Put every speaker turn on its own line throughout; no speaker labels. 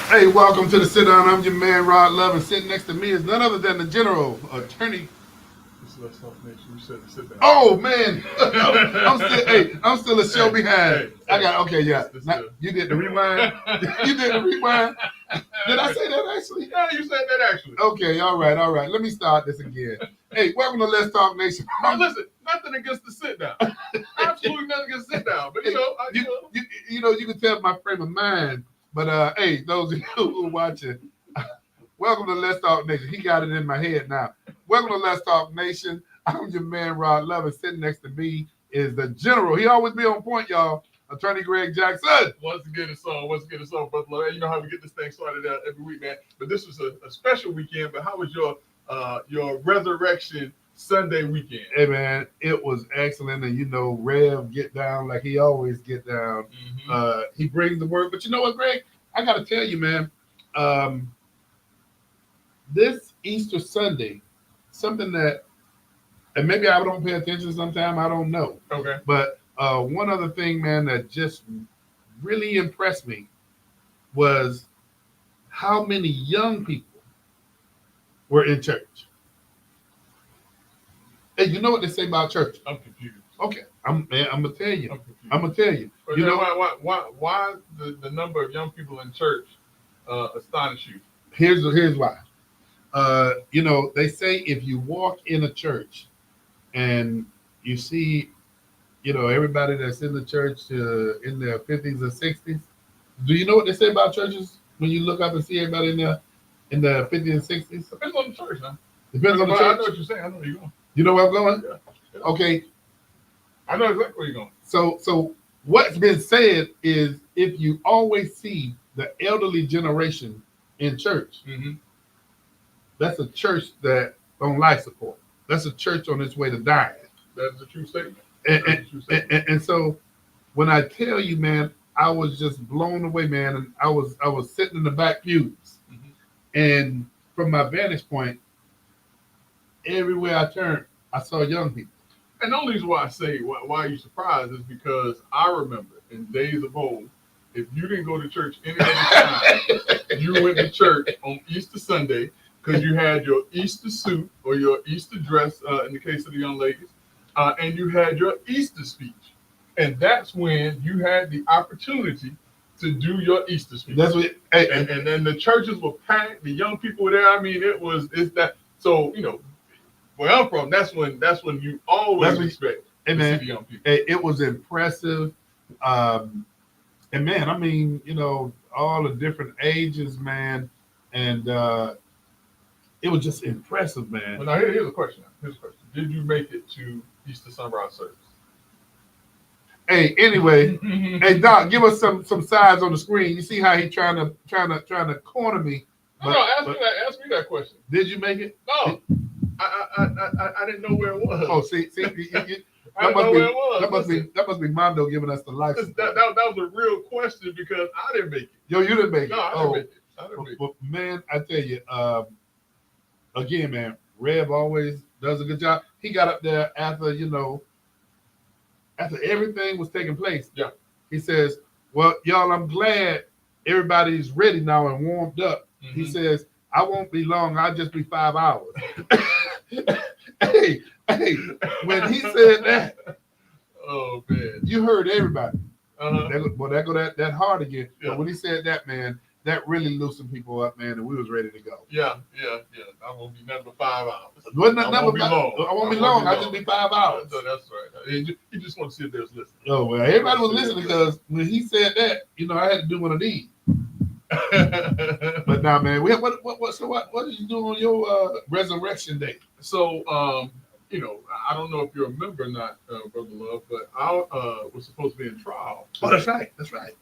Hey, welcome to the Sit Down. I'm your man, Rod Love, and sitting next to me is none other than the General Attorney.
Let's talk nation. You said to sit down.
Oh man, I'm still a show behind. I got okay, yeah. You did the rewind. You did the rewind. Did I say that actually?
Yeah, you said that actually.
Okay, all right. Let me start this again. Hey, welcome to Let's Talk Nation.
Now listen, nothing against the sit down. Absolutely nothing against sit down. But
you can tell my frame of mind. But hey, those of you who are watching, welcome to Let's Talk Nation. He got it in my head now. Welcome to Let's Talk Nation. I'm your man, Rod Love, and sitting next to me is the General. He always be on point, y'all. Attorney Greg Jackson.
Once again, it's on, brother Love. You know how we get this thing started every week, man. But this was a special weekend. But how was your Resurrection Sunday weekend?
Hey, man, it was excellent. And, you know, Rev get down like he always get down. Mm-hmm. He brings the word. But you know what, Greg? I got to tell you, man, this Easter Sunday, something that, and maybe I don't pay attention sometimes, I don't know.
Okay.
But one other thing, man, that just really impressed me was how many young people were in church. Hey, you know what they say about church?
I'm confused.
Okay, I'm gonna tell you. I'm gonna tell you.
But
you know
why the number of young people in church astonish you?
Here's why. You know, they say if you walk in a church and you see, you know, everybody that's in the church in their 50s or 60s. Do you know what they say about churches when you look up and see everybody in their 50s and 60s?
Depends on the church, man.
Depends on the church.
I know what you're saying. I know where you're going.
You know where I'm going?
Yeah.
Okay.
I know exactly where you're going.
So what's been said is if you always see the elderly generation in church, mm-hmm. that's a church that on life support. That's a church on its way to dying.
That's a true statement.
And so when I tell you, man, I was just blown away, man. And I was sitting in the back pews. Mm-hmm. And from my vantage point, everywhere I turned, I saw young people.
And the only reason why I say why you're surprised is because I remember in days of old, if you didn't go to church any other time, you went to church on Easter Sunday because you had your Easter suit or your Easter dress, in the case of the young ladies, and you had your Easter speech. And that's when you had the opportunity to do your Easter speech.
That's what.
And then the churches were packed. The young people were there. I mean, it's that. So you know, where I'm from, that's when you always expect to see the young people.
It was impressive, and man, I mean, you know, all the different ages, man, and it was just impressive, man.
Well, now here's a question. Did you make it to Easter sunrise service?
Hey, anyway, hey Doc, give us some size on the screen. You see how he trying to corner me?
No, ask me that question.
Did you make it?
No. I didn't know where it was.
Oh, see, that must be Mondo giving us the life.
That was a real question because I didn't make it.
Yo, you didn't make it.
No, I didn't make it.
But man, I tell you, again, man, Rev always does a good job. He got up there after everything was taking place.
Yeah.
He says, "Well, y'all, I'm glad everybody's ready now and warmed up." Mm-hmm. He says, "I won't be long. I'll just be 5 hours." hey, when he said that,
oh man,
you heard everybody.
Uh-huh.
That hard again.
Yeah.
But when he said that, man, that really loosened people up, man, and we was ready to go.
Yeah. I won't be nothing but 5 hours.
I won't be long. I'll just be 5 hours.
So that's right. He just want to see if there's listening.
Oh well, everybody was listening because when he said that, you know, I had to do one of these. But now, man, what did you do on your Resurrection Day?
So, you know, I don't know if you're a member or not, Brother Love, but I was supposed to be in trial.
Oh, that's right.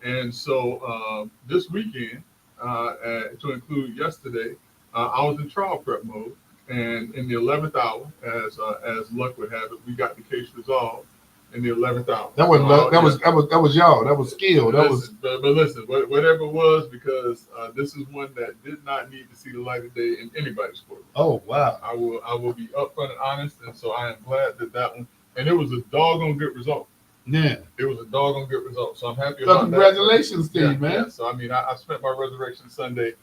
And so this weekend, to include yesterday, I was in trial prep mode. And in the 11th hour, as luck would have it, we got the case resolved in the 11th hour.
That wasn't luck. That was y'all. That was skill. That was.
But listen, whatever it was, because this is one that did not need to see the light of day in anybody's court.
Oh wow!
I will be upfront and honest, and so I am glad that one. And it was a doggone good result.
Yeah,
it was a doggone good result. So I'm happy
so
about
congratulations,
that.
Steve, man.
Yeah. So I mean, I spent my Resurrection Sunday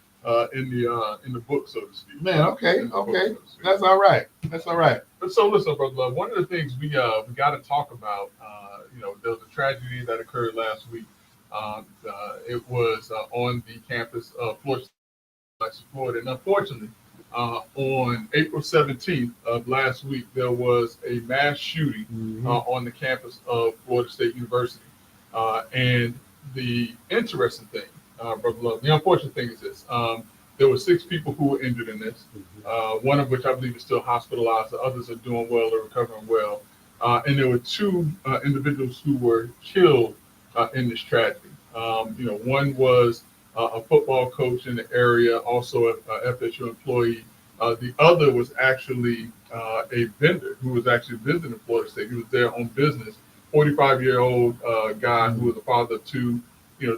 in the book, so to speak.
Man, okay. That's all right.
But so listen, brother Love, one of the things we got to talk about, there was a tragedy that occurred last week. It was on the campus of Florida, and unfortunately, on April 17th of last week, there was a mass shooting on the campus of Florida State University. And the interesting thing, brother Love, the unfortunate thing is this. There were 6 people who were injured in this, one of which I believe is still hospitalized. The others are doing well or recovering well. And there were 2 individuals who were killed in this tragedy. One was a football coach in the area, also a FSU employee. The other was actually a vendor who was actually visiting Florida State. He was there on business, 45-year-old guy who was a father of 2,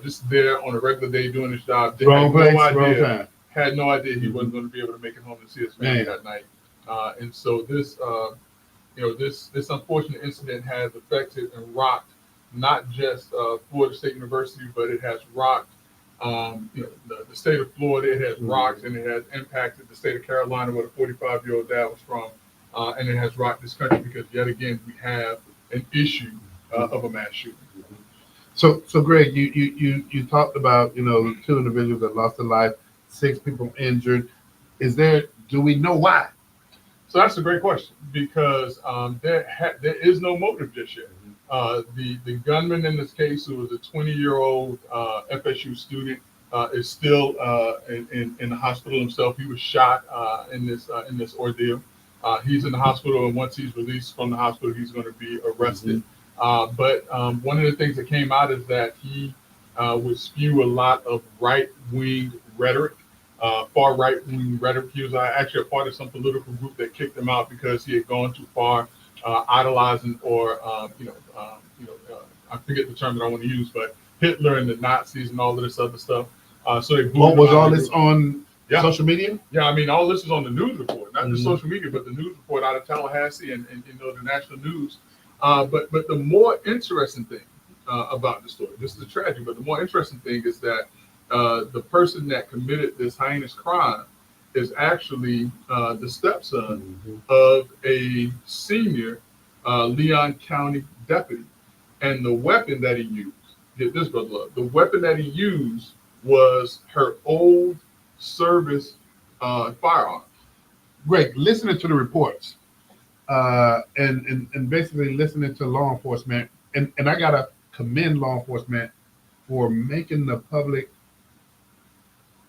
just there on a regular day doing his job.
Wrong time.
Had no idea he wasn't going to be able to make it home to see his family that night. And so this, this unfortunate incident has affected and rocked not just Florida State University, but it has rocked, the state of Florida. It has rocked and it has impacted the state of Carolina, where the 45-year-old dad was from, and it has rocked this country because yet again we have an issue of a mass shooting.
So Greg, you talked about 2 individuals that lost their life, 6 people injured. Do we know why?
So that's a great question, because there is no motive just yet. The gunman in this case, who was a 20-year-old FSU student, is still in the hospital himself. He was shot in this ordeal. He's in the hospital, and once he's released from the hospital, he's going to be arrested. But one of the things that came out is that he would spew a lot of right-wing rhetoric. Far right-wing rhetoric. He was actually a part of some political group that kicked him out because he had gone too far, idolizing or I forget the term that I want to use, but Hitler and the Nazis and all of this other stuff. So they
what was all this on social media?
Yeah, I mean, all this is on the news report, not just social media, but the news report out of Tallahassee and the national news. But the more interesting thing about the story, this is a tragedy, but the more interesting thing is that the person that committed this heinous crime is actually the stepson of a senior Leon County deputy. And the weapon that he used, get this, brother Love, the weapon that he used was her old service firearm.
Greg, listening to the reports and basically listening to law enforcement, and I got to commend law enforcement for making the public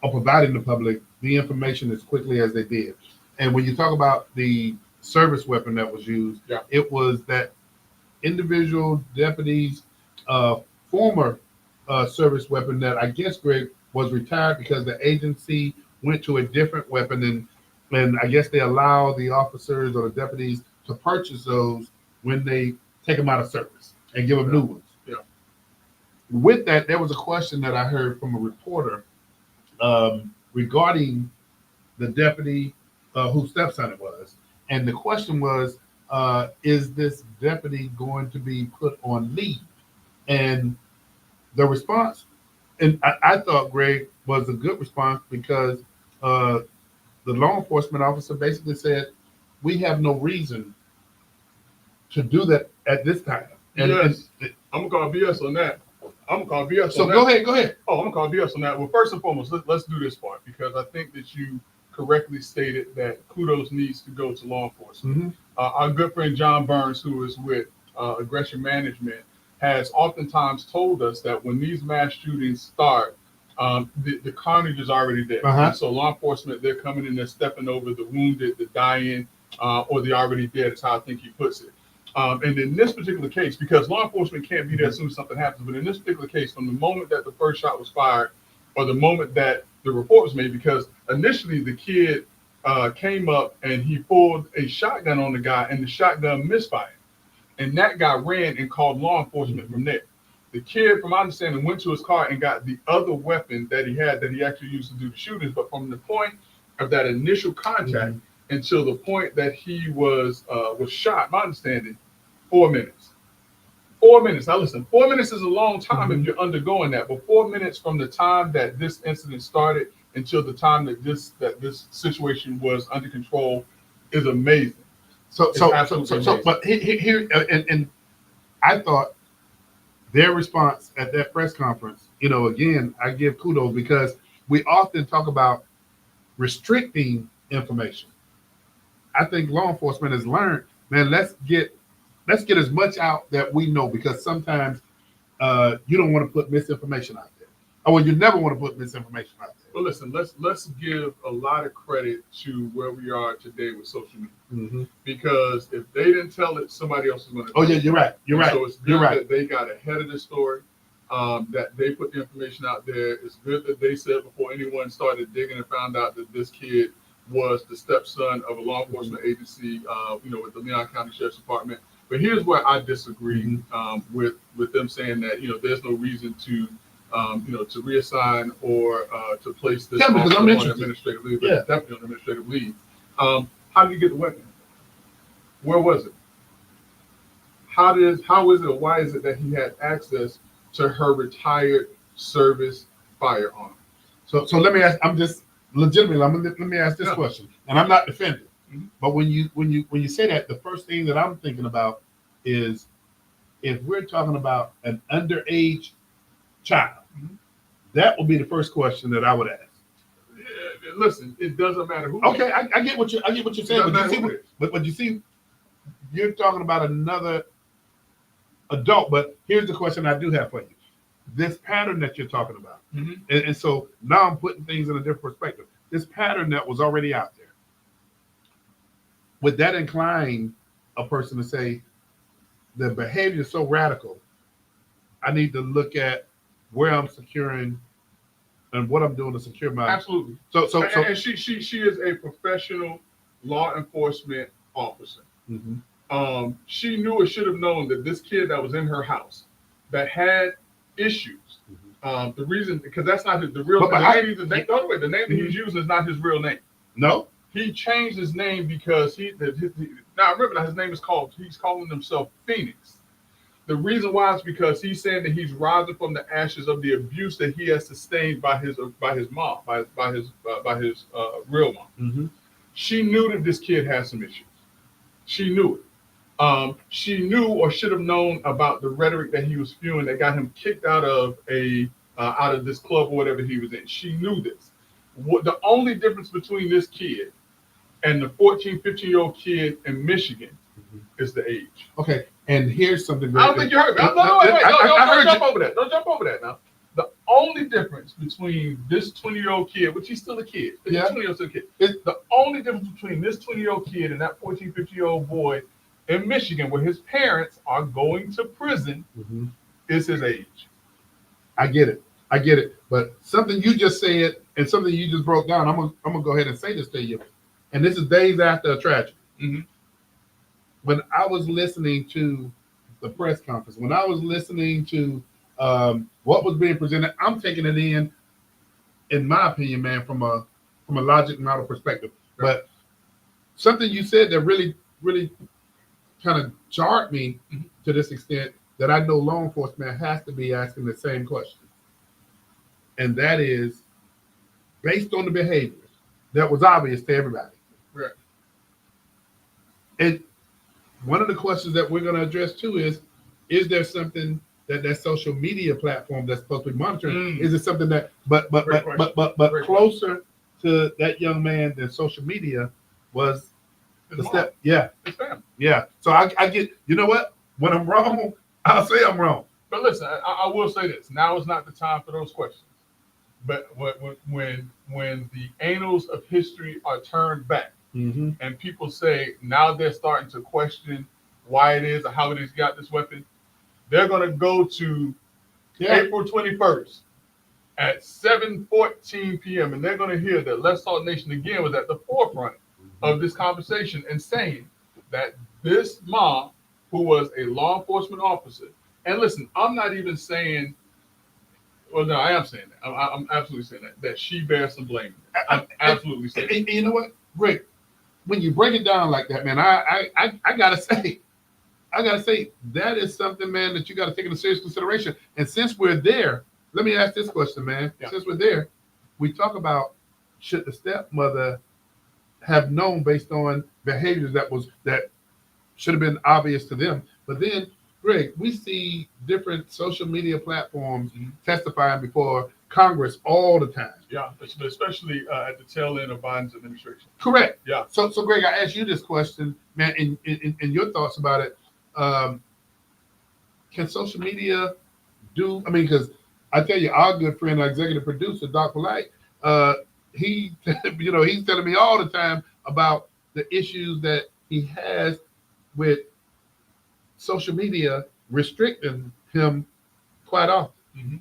or providing the public the information as quickly as they did. And when you talk about the service weapon that was used, it was that individual deputy's former service weapon that I guess, Greg, was retired because the agency went to a different weapon, and I guess they allow the officers or the deputies to purchase those when they take them out of service and give them new ones.
Yeah.
With that, there was a question that I heard from a reporter regarding the deputy whose stepson it was. And the question was, is this deputy going to be put on leave? And the response, and I thought, Greg, was a good response because the law enforcement officer basically said, we have no reason to do that at this time. And,
yes. I'm going to call BS on that.
So go ahead.
Oh, I'm going to call BS on that. Well, first and foremost, let's do this part, because I think that you correctly stated that kudos needs to go to law enforcement. Our good friend John Burns, who is with Aggression Management, has oftentimes told us that when these mass shootings start, the carnage is already there. And so law enforcement, they're coming in, they're stepping over the wounded, the dying, or the already dead, is how I think he puts it. And in this particular case, because law enforcement can't be there as soon as something happens, but in this particular case, from the moment that the first shot was fired, or the moment that the report was made, because initially the kid came up and he pulled a shotgun on the guy, and the shotgun misfired. And that guy ran and called law enforcement from there. The kid, from my understanding, went to his car and got the other weapon that he had that he actually used to do the shootings. But from the point of that initial contact until the point that he was shot, my understanding, 4 minutes. 4 minutes. Now listen, 4 minutes is a long time if you're undergoing that. But 4 minutes from the time that this incident started until the time that this situation was under control is amazing.
So, but here, and I thought their response at that press conference, again, I give kudos because we often talk about restricting information. I think law enforcement has learned, man, let's get as much out that we know, because sometimes you don't want to put misinformation out there. Well, you never want to put misinformation out there.
Well, listen, let's give a lot of credit to where we are today with social media, because if they didn't tell it, somebody else is going to.
Oh yeah, you're right. So
it's good that they got ahead of the story, that they put the information out there. It's good that they said before anyone started digging and found out that this kid was the stepson of a law enforcement agency, with the Leon County Sheriff's Department. But here's where I disagree with them saying that there's no reason to to reassign or to place this on administrative leave. Yeah. Definitely on administrative leave. How did you get the weapon? Where was it? How is it, or why is it that he had access to her retired service firearm?
So let me ask. I'm just legitimately. Let me ask this question, and I'm not defending. But when you say that, the first thing that I'm thinking about is if we're talking about an underage child, that would be the first question that I would ask.
Yeah, listen, it doesn't matter who.
Okay, I get what you're saying, but you see, you're talking about another adult. But here's the question I do have for you: this pattern that you're talking about, and so now I'm putting things in a different perspective. This pattern that was already out there, would that incline a person to say the behavior is so radical, I need to look at where I'm securing and what I'm doing to secure my.
Absolutely. So and she is a professional law enforcement officer. She knew or should have known that this kid that was in her house that had issues. The reason, because that's not the real name. The name that he's using is not his real name.
No.
He changed his name because now remember that his name is he's calling himself Phoenix. The reason why is because he's saying that he's rising from the ashes of the abuse that he has sustained by his mom, by his real mom. She knew that this kid had some issues. She knew it. She knew or should have known about the rhetoric that he was spewing that got him kicked out of this club or whatever he was in. She knew this. The only difference between this kid and the 14, 15-year-old kid in Michigan is the age.
Okay, and here's something.
I don't think you heard me. Don't jump over that. Don't jump over that now. The only difference between this 20-year-old kid, which he's still a kid, the only difference between this 20-year-old kid and that 14, 15-year-old boy in Michigan, where his parents are going to prison, is his age.
I get it. But something you just said and something you just broke down, I'm gonna go ahead and say this to you. And this is days after a tragedy. When I was listening to the press conference, when I was listening to what was being presented, I'm taking it in my opinion, man, from a logic model perspective.
Right.
But something you said that really, really kind of jarred me to this extent that I know law enforcement has to be asking the same question. And that is based on the behaviors that was obvious to everybody.
Right.
And one of the questions that we're going to address too is there something that social media platform that's supposed to be monitoring? Is it something that but closer to that young man than social media was the step? Yeah.
His family.
Yeah. So I get, you know what? When I'm wrong, I'll say I'm wrong.
But listen, I will say this. Now is not the time for those questions. But when the annals of history are turned back, and people say now they're starting to question why it is or how it is he got this weapon, they're going to go to April 21st at 7:14 p.m. and they're going to hear that Let's Talk Nation again was at the forefront of this conversation and saying that this mom, who was a law enforcement officer, and listen, I'm not even saying, well, no, I am saying that. I'm absolutely saying that she bears some blame. I'm absolutely saying
and you know what, Greg? When you break it down like that, man, I gotta say, that is something, man, that you got to take into serious consideration. And since we're there, let me ask this question, man.
Yeah.
Since we're there, we talk about should the stepmother have known based on behaviors that should have been obvious to them. But then, Greg, we see different social media platforms testifying before Congress all the time.
Yeah, especially at the tail end of Biden's administration.
Correct.
Yeah.
So Greg, I asked you this question, man, in your thoughts about it. Can social media do? I mean, because I tell you, our good friend, our executive producer, Doc Polite, he, he's telling me all the time about the issues that he has with social media restricting him quite often.
Mm-hmm.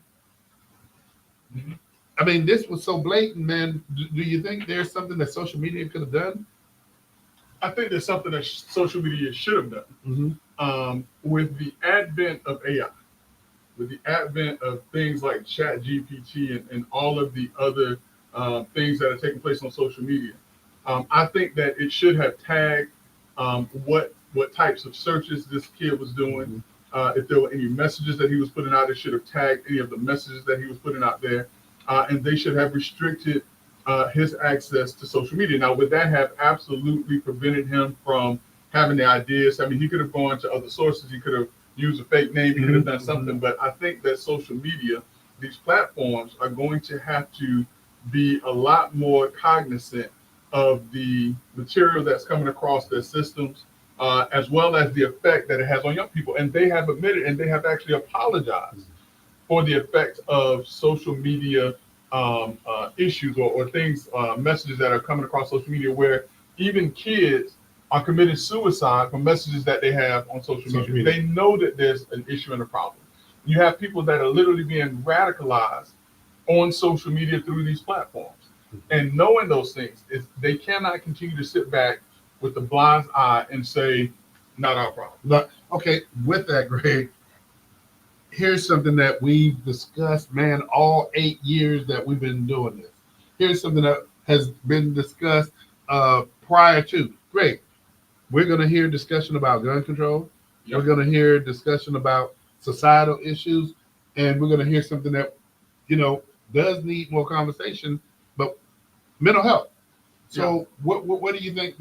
Mm-hmm.
I mean, this was so blatant, man. Do you think there's something that social media could have done?
I think there's something that social media should have done.
Mm-hmm.
With the advent of AI, with the advent of things like ChatGPT and all of the other things that are taking place on social media, I think that it should have tagged what types of searches this kid was doing. If there were any messages that he was putting out, it should have tagged any of the messages that he was putting out there, and they should have restricted his access to social media. Now, would that have absolutely prevented him from having the ideas? I mean, he could have gone to other sources. He could have used a fake name. He could have done something. But I think that social media, these platforms, are going to have to be a lot more cognizant of the material that's coming across their systems, as well as the effect that it has on young people. And they have admitted, and they have actually apologized for the effect of social media issues or things, messages that are coming across social media, where even kids are committing suicide from messages that they have on social media. They know that there's an issue and a problem. You have people that are literally being radicalized on social media through these platforms. And knowing those things, they cannot continue to sit back with the blind eye and say, not our problem.
Okay, with that, Greg, here's something that we've discussed, man, all 8 years that we've been doing this. Here's something that has been discussed prior to. Greg, we're going to hear discussion about gun control. Yep. We're going to hear discussion about societal issues. And we're going to hear something that, does need more conversation, but mental health. So what do you think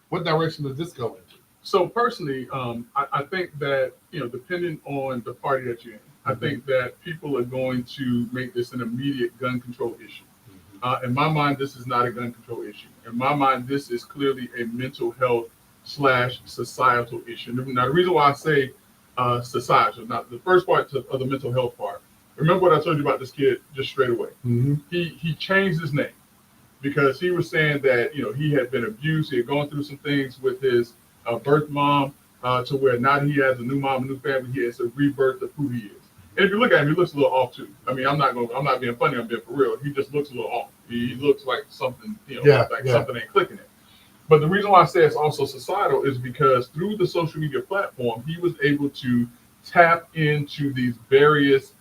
what direction does this go into?
So personally, I think that, depending on the party that you're in, I think that people are going to make this an immediate gun control issue. In my mind, this is not a gun control issue. In my mind, this is clearly a mental health / societal issue. Now, the reason why I say societal, not the first part of the mental health part, remember what I told you about this kid just straight away. He changed his name because he was saying that, he had been abused. He had gone through some things with his birth mom, to where now he has a new mom, a new family. He has a rebirth of who he is. And if you look at him, he looks a little off too. I mean, I'm not being funny. I'm being for real. He just looks a little off. He looks like something, something ain't clicking it. But the reason why I say it's also societal is because through the social media platform, he was able to tap into these various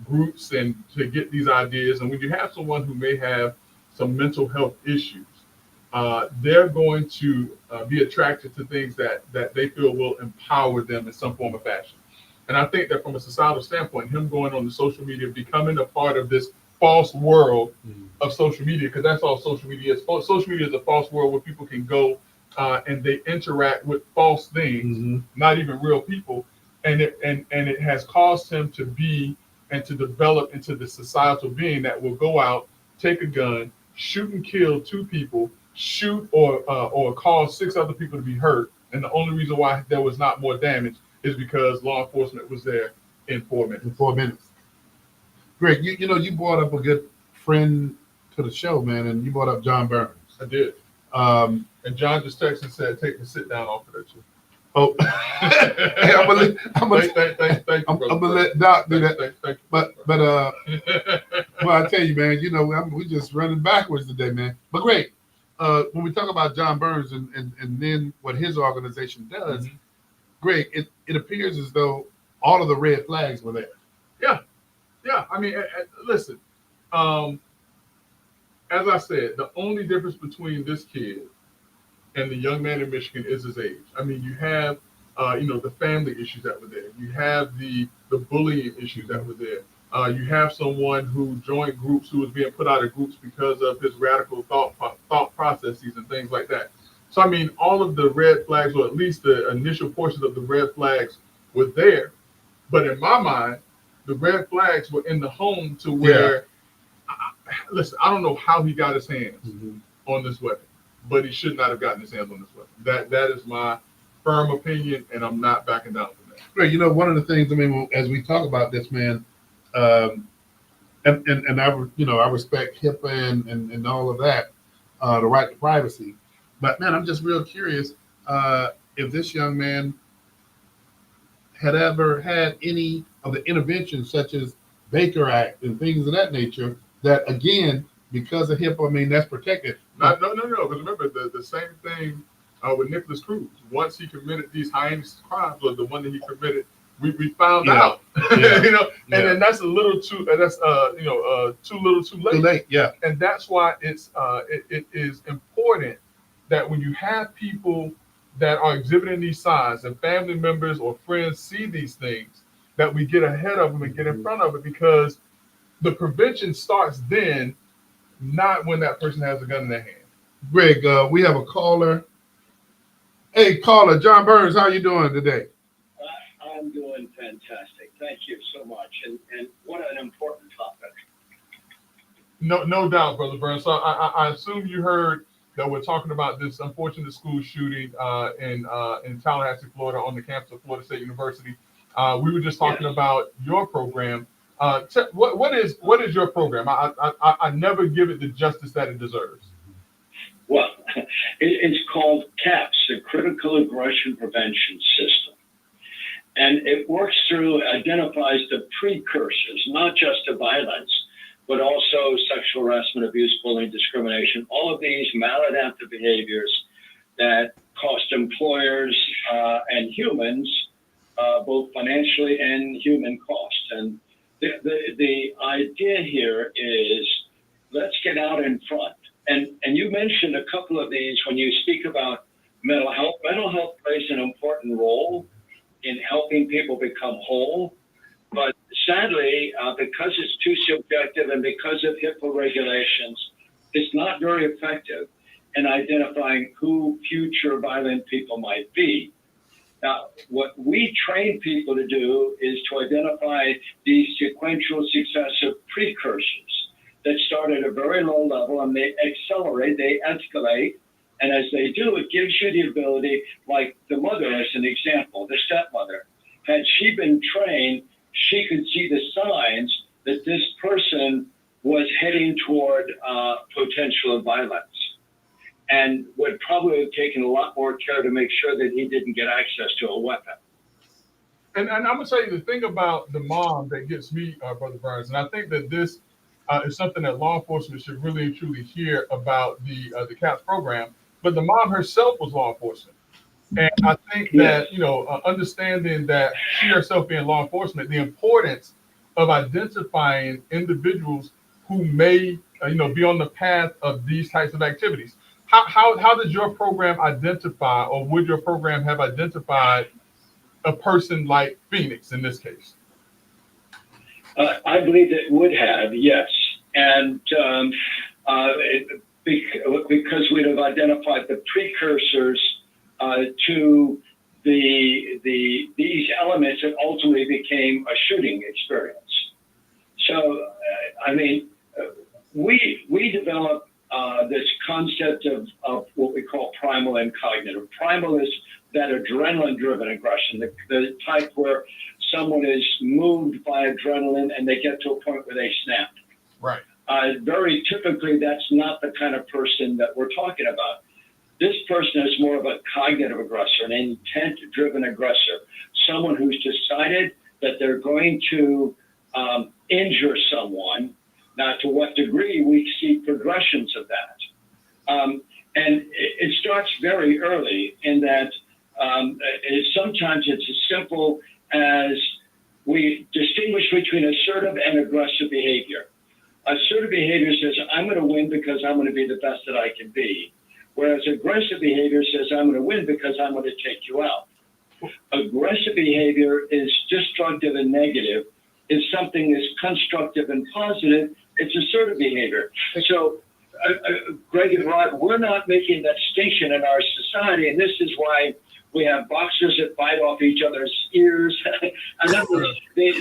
groups and to get these ideas. And when you have someone who may have some mental health issues, they're going to be attracted to things that they feel will empower them in some form or fashion. And I think that from a societal standpoint, him going on the social media, becoming a part of this false world of social media, because that's all social media is. Social media is a false world where people can go and they interact with false things, not even real people. And it has caused him to be and to develop into the societal being that will go out, take a gun, shoot and kill 2 people, shoot or cause 6 other people to be hurt. And the only reason why there was not more damage is because law enforcement was there in 4 minutes.
4 minutes. Greg, you brought up a good friend to the show, man, and you brought up John Burns.
I did. And John just texted and said, take the sit down off of that too.
Oh, hey, I'm gonna let Doc do that. But well, I tell you, man, you know, we just running backwards today, man. But great. When we talk about John Burns and then what his organization does, Greg, it appears as though all of the red flags were there.
Yeah. I mean, listen. As I said, the only difference between this kid and the young man in Michigan is his age. I mean, you have, the family issues that were there. You have the bullying issues that were there. You have someone who joined groups who was being put out of groups because of his radical thought processes and things like that. So, I mean, all of the red flags, or at least the initial portions of the red flags, were there. But in my mind, the red flags were in the home to where, listen, I don't know how he got his hands on this weapon, but he should not have gotten his hands on this weapon. That is my firm opinion, and I'm not backing down from that.
Right. You know, one of the things, I mean, as we talk about this, man, and I respect HIPAA and all of that, the right to privacy. But man, I'm just real curious if this young man had ever had any of the interventions such as Baker Act and things of that nature that, again, because of HIPAA, I mean, that's protected.
No. Because remember, the same thing with Nicholas Cruz. Once he committed these heinous crimes, or the one that he committed, we found out. And then that's a little too. Too little, too late.
Too late. Yeah.
And that's why it is important that when you have people that are exhibiting these signs and family members or friends see these things, that we get ahead of them and get in front of it, because the prevention starts then, not when that person has a gun in their hand.
Greg, we have a caller. Hey, caller, John Burns, how you doing today?
I'm doing fantastic. Thank you so much. And what an important topic.
No doubt, Brother Burns. So I assume you heard that we're talking about this unfortunate school shooting in Tallahassee, Florida, on the campus of Florida State University. We were just talking about your program. What is your program? I never give it the justice that it deserves.
Well, it's called CAPS, the Critical Aggression Prevention System. And it identifies the precursors, not just to violence, but also sexual harassment, abuse, bullying, discrimination, all of these maladaptive behaviors that cost employers and humans both financially and human cost. And the idea here is, let's get out in front. And you mentioned a couple of these when you speak about mental health. Mental health plays an important role in helping people become whole. But sadly, because it's too subjective and because of HIPAA regulations, it's not very effective in identifying who future violent people might be. Now, what we train people to do is to identify these sequential successive precursors that start at a very low level and they accelerate, they escalate. And as they do, it gives you the ability, like the mother as an example, the stepmother. Had she been trained, she could see the signs that this person was heading toward potential violence, and would probably have taken a lot more care to make sure that he didn't get access to a weapon.
And I'm going to tell you the thing about the mom that gets me, Brother Burns, and I think that this is something that law enforcement should really and truly hear about the CAPS program. But the mom herself was law enforcement. And I think that, understanding that she herself being law enforcement, the importance of identifying individuals who may, be on the path of these types of activities. How did your program identify, or would your program have identified a person like Phoenix in this case?
I believe it would have, yes. And because we'd have identified the precursors to these elements that ultimately became a shooting experience. So, we developed this concept of what we call primal and cognitive. Primal is that adrenaline-driven aggression, the type where someone is moved by adrenaline and they get to a point where they snap.
Right.
Very typically, that's not the kind of person that we're talking about. This person is more of a cognitive aggressor, an intent-driven aggressor, someone who's decided that they're going to injure someone. Now, to what degree we see progressions of that. And it starts very early in that sometimes it's as simple as we distinguish between assertive and aggressive behavior. Assertive behavior says, I'm going to win because I'm going to be the best that I can be. Whereas aggressive behavior says, I'm going to win because I'm going to take you out. Aggressive behavior is destructive and negative. If something is constructive and positive, it's assertive behavior. So, Greg and Rod, we're not making that distinction in our society, and this is why we have boxers that bite off each other's ears. In other words, they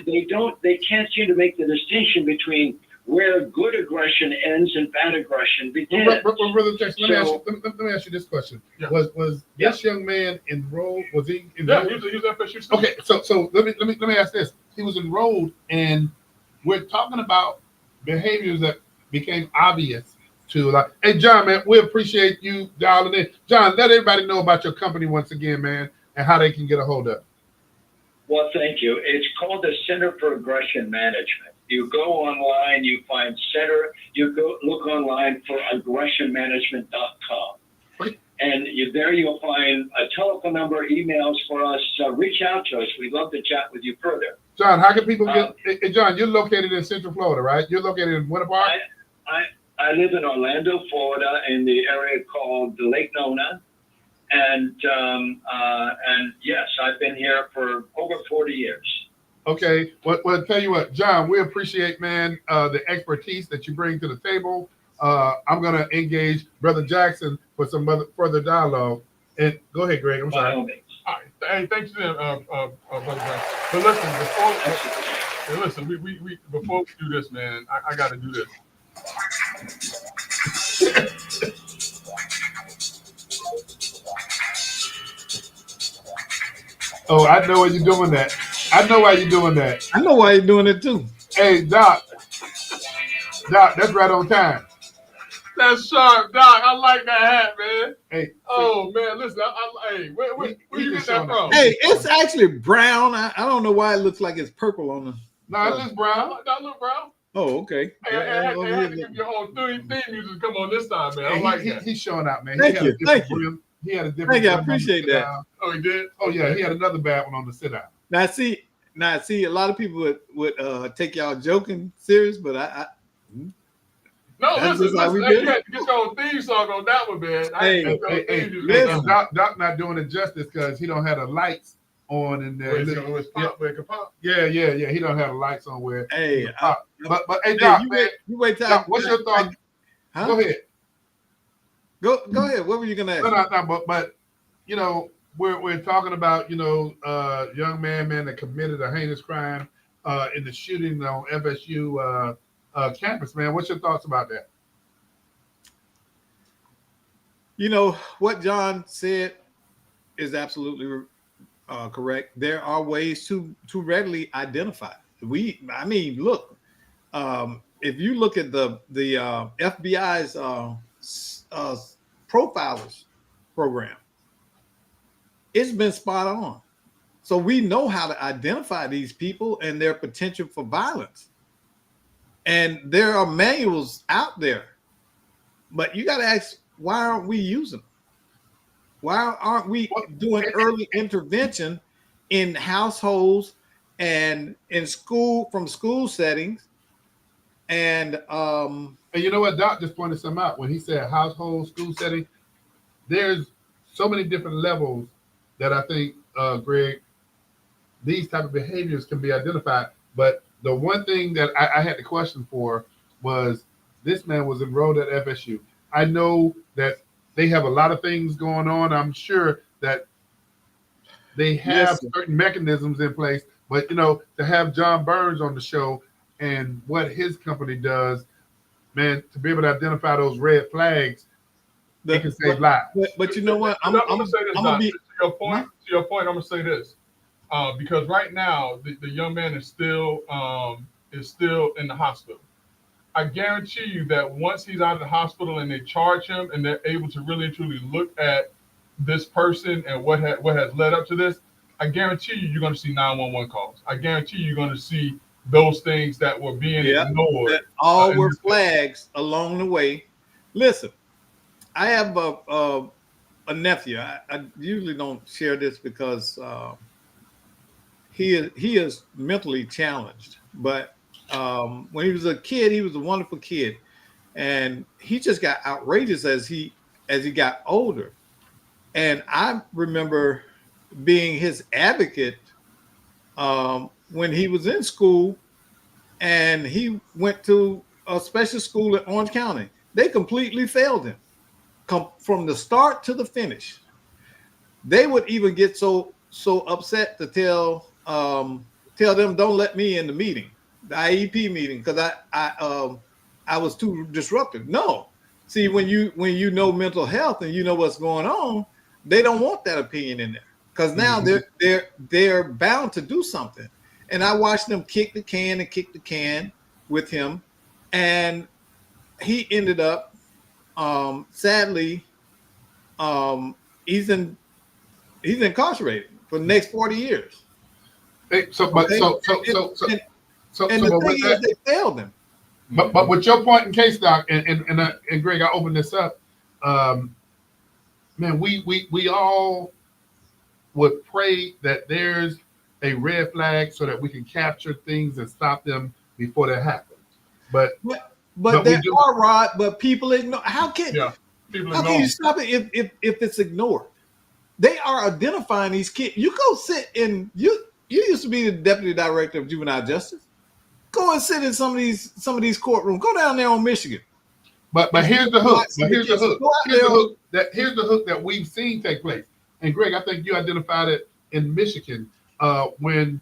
can't seem to make the distinction between where good aggression ends and bad aggression begins.
Brother Jackson, let me ask you this question.
Yeah.
Was this young man enrolled? Was he
Yeah,
enrolled?
he was FSU student.
Okay, so let me ask this. He was enrolled, and we're talking about behaviors that became obvious to, like, hey John, man, we appreciate you dialing in. John, let everybody know about your company once again, man, and how they can get a hold of it.
Well, thank you. It's called the Center for Aggression Management. You go online, you find center, you go look online for aggressionmanagement.com.
Okay.
And there you'll find a telephone number, emails for us. Reach out to us. We'd love to chat with you further.
John, how can people get? Hey, John, you're located in Central Florida, right? You're located in Winter Park.
I live in Orlando, Florida, in the area called Lake Nona. And yes, I've been here for over 40 years.
Okay. Well, tell you what, John, we appreciate, man, the expertise that you bring to the table. I'm going to engage Brother Jackson for some further dialogue. And go ahead, Greg. I'm sorry.
All right. Hey, thanks to them, Brother Jackson. But listen, we before we do this, man, I got to do this.
Oh, I know why you're doing that. I know why you're doing that.
I know why you're doing it too.
Hey, Doc, that's right on time.
That's sharp, Doc. I like that hat, man.
Hey.
Oh man, listen. Hey, where you get that from?
Hey, it's actually brown. I don't know why it looks like it's purple on the.
No, it's just brown.
That look brown.
Oh, okay.
Hey, I had to give your whole theme music come on this time, man. I
Hey,
like that.
He's showing out, man.
Thank you.
He had a different.
Thank you. I
brim on the
appreciate
sit
that.
down.
Oh, he did?
Oh yeah, he had another bad one on the sit down.
Now see, a lot of people would take y'all joking serious, but I
No,
That's
listen,
just how we
you
do.
had to get your own theme song on that one, man.
Hey,
listen.
Doc not doing it justice because he don't have the lights on in there.
Where it can pop.
Yeah. He don't have the lights on where.
hey,
But hey,
hey,
Doc,
you
man,
wait till
Doc, what's your thought?
Huh?
Go ahead.
Go ahead. What were you gonna ask?
No, but you know, we're talking about, you know, young man that committed a heinous crime in the shooting on FSU campus, man. What's your thoughts about that?
You know what John said is absolutely correct. There are ways to readily identify. Look, if you look at the FBI's profilers program, it's been spot on. So we know how to identify these people and their potential for violence. And there are manuals out there, but you got to ask, why aren't we using them? Why aren't we doing early intervention in households and in school, from school settings? And
you know what, Doc just pointed some out when he said household, school setting. There's so many different levels that I think, Greg, these type of behaviors can be identified. But the one thing that I had the question for was this man was enrolled at FSU. I know that they have a lot of things going on. I'm sure that they have certain mechanisms in place, but you know, to have John Burns on the show and what his company does, man, to be able to identify those red flags, they can save lives.
But you know what?
I'm gonna say this.
I'm gonna be
to your point. I'm gonna say this because right now the young man is still in the hospital. I guarantee you that once he's out of the hospital and they charge him and they're able to really and truly look at this person and what has led up to this, I guarantee you're going to see 911 calls. I guarantee you're going to see those things that were being ignored.
That all were flags along the way. Listen, I have a nephew. I usually don't share this because he is mentally challenged. But when he was a kid, he was a wonderful kid, and he just got outrageous as he got older. And I remember being his advocate when he was in school, and he went to a special school in Orange County. They completely failed him, from the start to the finish. They would even get so upset to tell them, don't let me in the meeting, the IEP meeting, because I was too disruptive. No, see, when you know mental health and you know what's going on, they don't want that opinion in there, because now they're bound to do something. And I watched them kick the can with him, and he ended up sadly he's incarcerated for the next 40 years.
Hey, so
And the thing is, they failed him.
But with your point in case, Doc, and Greg, I open this up. Man, we all would pray that there's a red flag so that we can capture things and stop them before that happens. But
there are, Rod, but people ignore. How can you stop it if it's ignored? They are identifying these kids. You go sit in, you used to be the deputy director of juvenile justice. Go and sit in some of these courtrooms. Go down there on Michigan.
But here's the hook. Here's the hook that we've seen take place. And Greg, I think you identified it in Michigan when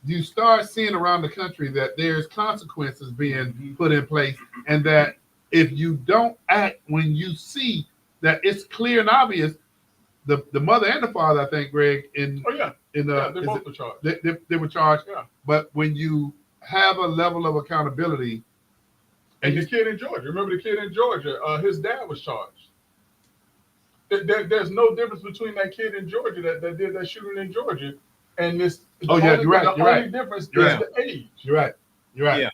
you start seeing around the country that there's consequences being put in place, and that if you don't act when you see that it's clear and obvious, the mother and the father, I think, Greg, they both were charged. They were charged. Yeah. But when you have a level of accountability,
and the kid in Georgia, remember the kid in Georgia, his dad was charged. There's no difference between that kid in Georgia that did that shooting in Georgia and this.
You're right.
The only difference is the age.
You're right. Yeah.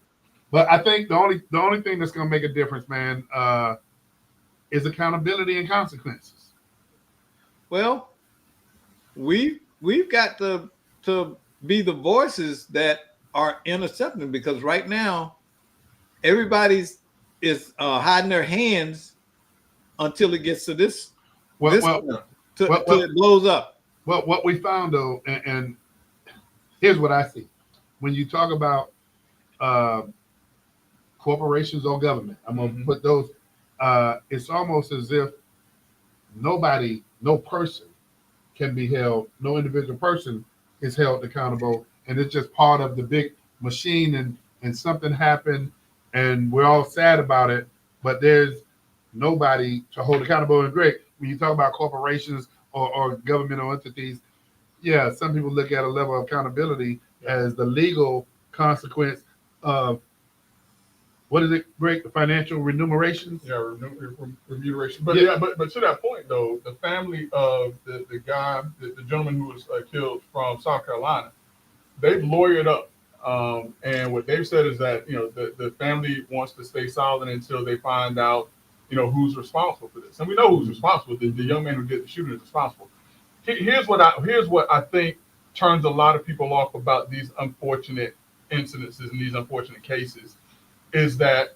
But I think the only thing that's going to make a difference, man, is accountability and consequences.
Well, we've got to be the voices that are intercepting, because right now everybody's is hiding their hands until it gets to this. Till it blows up.
Well, what we found though, and here's what I see when you talk about corporations or government. I'm gonna put those. It's almost as if no person can be held. No individual person is held accountable, and it's just part of the big machine. And something happened, and we're all sad about it. But there's nobody to hold accountable. And Greg, when you talk about corporations or governmental entities, yeah, some people look at a level of accountability as the legal consequence of, what is it, Greg? The financial remuneration?
Yeah, remuneration. But but to that point though, the family of the guy, the gentleman who was killed from South Carolina, they've lawyered up. And what they've said is that, the family wants to stay silent until they find out, who's responsible for this. And we know who's responsible. The young man who did the shooting is responsible. Here's what I think turns a lot of people off about these unfortunate incidences and these unfortunate cases, is that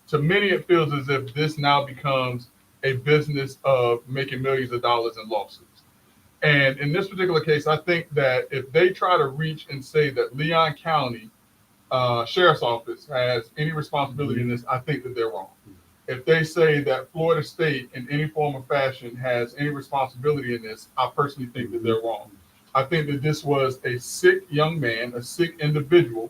to many it feels as if this now becomes a business of making millions of dollars in lawsuits. And in this particular case, I think that if they try to reach and say that Leon County Sheriff's Office has any responsibility in this, I think that they're wrong. If they say that Florida State in any form or fashion has any responsibility in this, I personally think that they're wrong. I think that this was a sick young man, a sick individual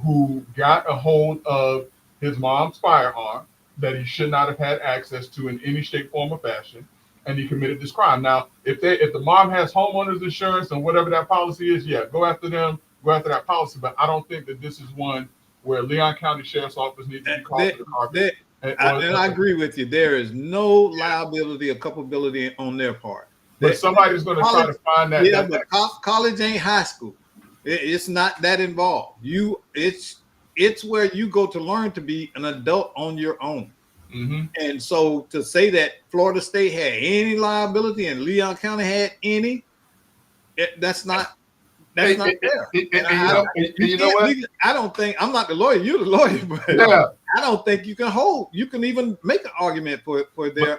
who got a hold of his mom's firearm that he should not have had access to in any shape, form, or fashion, and he committed this crime. Now, if the mom has homeowners insurance and whatever that policy is, yeah, go after them, go after that policy. But I don't think that this is one where Leon County Sheriff's Office needs to be called to the carpet.
And I agree with you. There is no liability or culpability on their part.
But somebody's going to try to find that.
Yeah,
that
but college ain't high school. It's not that involved. It's where you go to learn to be an adult on your own.
Mm-hmm.
And so to say that Florida State had any liability and Leon County had any, that's not fair. I don't think, I'm not the lawyer, you're the lawyer, but
Yeah.
I don't think you can even make an argument for their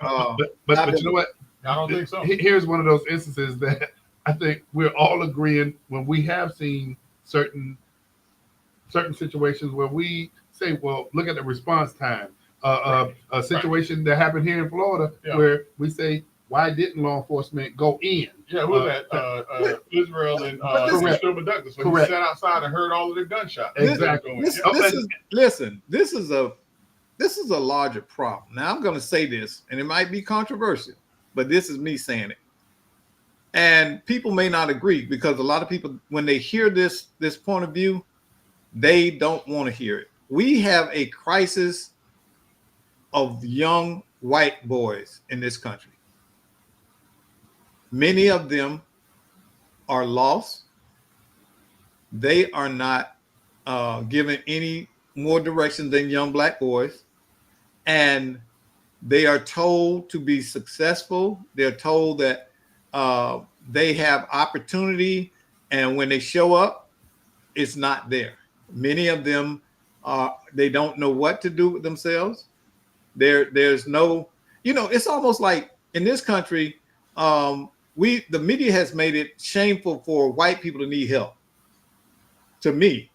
but you know what?
I don't think so.
Here's one of those instances that I think we're all agreeing when we have seen certain situations where we say, well, look at the response time. A situation that happened here in Florida where we say, why didn't law enforcement go in?
Yeah, who was that? Israel and Stilman Douglas. When he sat outside and heard all of the gunshots.
Exactly.
This is a larger problem. Now I'm going to say this, and it might be controversial, but this is me saying it. And people may not agree because a lot of people, when they hear this point of view, they don't want to hear it. We have a crisis of young white boys in this country. Many of them are lost. They are not given any more direction than young black boys. And they are told to be successful. They're told that they have opportunity. And when they show up, it's not there. Many of them, they don't know what to do with themselves. There's no, it's almost like in this country, the media has made it shameful for white people to need help. To me,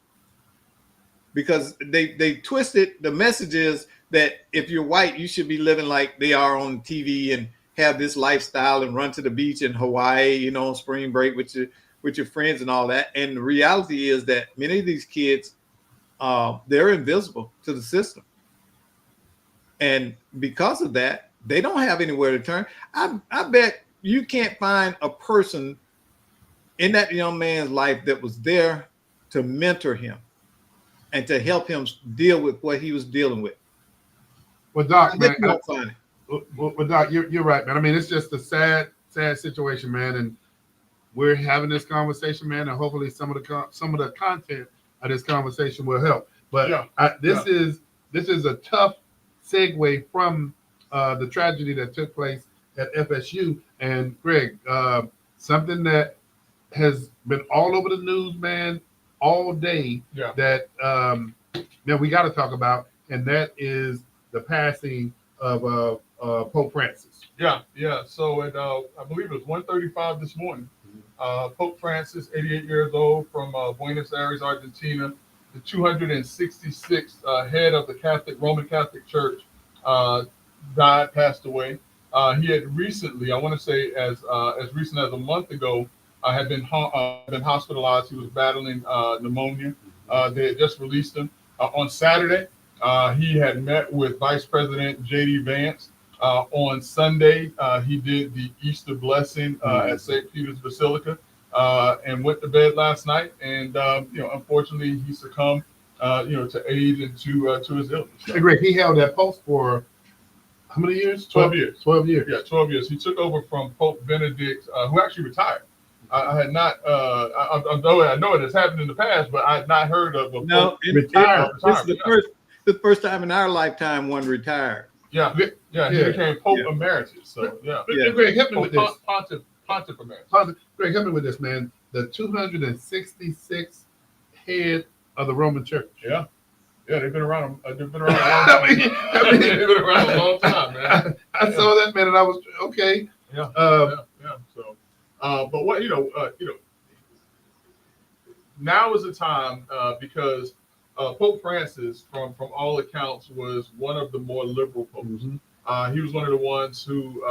because they twisted the messages that if you're white, you should be living like they are on TV and have this lifestyle and run to the beach in Hawaii, on spring break with your friends and all that. And the reality is that many of these kids, they're invisible to the system. And because of that, they don't have anywhere to turn. I bet you can't find a person in that young man's life that was there to mentor him and to help him deal with what he was dealing with.
Well, Doc, man, Doc, you're right, man. I mean, it's just a sad situation, man. And we're having this conversation, man, and hopefully some of the content of this conversation will help. But this is a tough segue from the tragedy that took place at FSU. And Greg, something that has been all over the news, man, all day that we got to talk about, and that is the passing of Pope Francis.
Yeah. So I believe it was 1:35 this morning. Pope Francis, 88 years old, from Buenos Aires, Argentina, the 266th head of the Roman Catholic Church, passed away. He had recently, I want to say as recent as a month ago, had been hospitalized. He was battling pneumonia. They had just released him. On Saturday, he had met with Vice President J.D. Vance. On Sunday, he did the Easter blessing at St. Peter's Basilica and went to bed last night. And, unfortunately, he succumbed, to age and to his illness.
Hey, Greg, he held that post for how many years?
12 years.
12 years.
Yeah, 12 years. He took over from Pope Benedict, who actually retired. I had not, I know it has happened in the past, but I had not heard of a Pope
retired.
This is the first time in our lifetime one retired.
Yeah, he became Pope Emeritus. So,
Greg, help me with this.
Pontiff Emeritus.
Greg, help me with this, man. The 266th head of the Roman Church.
Yeah, they've been around. They've been around a long time. They've been around a long time, man.
I saw that, man, and I was okay.
Yeah. So, but what now is the time because Pope Francis, from all accounts, was one of the more liberal popes. Mm-hmm. He was one of the ones who